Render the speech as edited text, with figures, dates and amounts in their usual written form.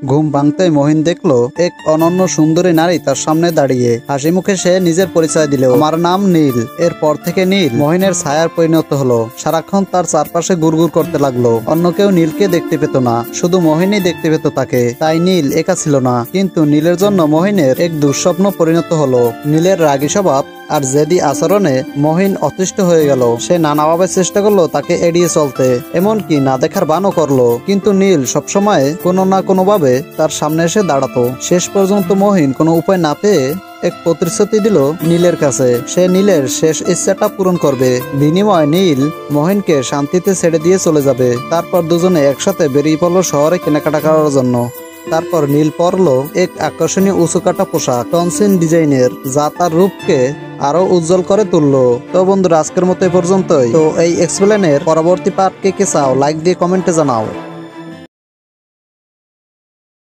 ঘুম ভাঙতেই মহিন দেখলো এক অনন্য সুন্দরী নারী তার সামনে দাঁড়িয়ে। হাসি মুখে সে নিজের পরিচয় দিল, আমার নাম নীল। এরপর থেকে নীল মহিনের ছায়ার পরিণত হলো। সারাক্ষণ তার চারপাশে গুড়গুড় করতে লাগলো। অন্য কেউ নীলকে দেখতে পেত না, শুধু মহিনই দেখতে পেত তাকে। তাই নীল একা ছিল না, কিন্তু নীলের জন্য মহিনের এক দুঃস্বপ্ন পরিণত হলো। নীলের রাগী স্বভাব আর জেদি আচরণে মহিন অতিষ্ঠ হয়ে গেল। সে নানাভাবে চেষ্টা করলো তাকে এড়িয়ে চলতে, এমনকি না দেখার ভানও করলো। কিন্তু নীল সবসময় কোনো না কোনো ভাবে তার সামনে এসে দাঁড়াতো। শেষ পর্যন্ত মহিন কোনো উপায় না পেয়ে এক প্রতিশ্রুতি দিল নীলের কাছে। সে নীলের শেষ ইচ্ছাটা পূরণ করবে। বিনিময়ে নীল মহিনকে শান্তিতে ছেড়ে দিয়ে চলে যাবে। তারপর দুজনে একসাথে বেরিয়ে পড়লো শহরে কেনাকাটা করার জন্য। তারপর নীল পরলো এক আকর্ষণীয় উঁচুকাটা পোশাক, টনসিন ডিজাইনের, যা তার রূপকে আরো উজ্জ্বল করে তুললো। তো বন্ধুরা, আজকের মতো এ পর্যন্তই। তো এই এক্সপ্লেনের পরবর্তী পার্ট কে চাও, লাইক দিয়ে কমেন্টে জানাও।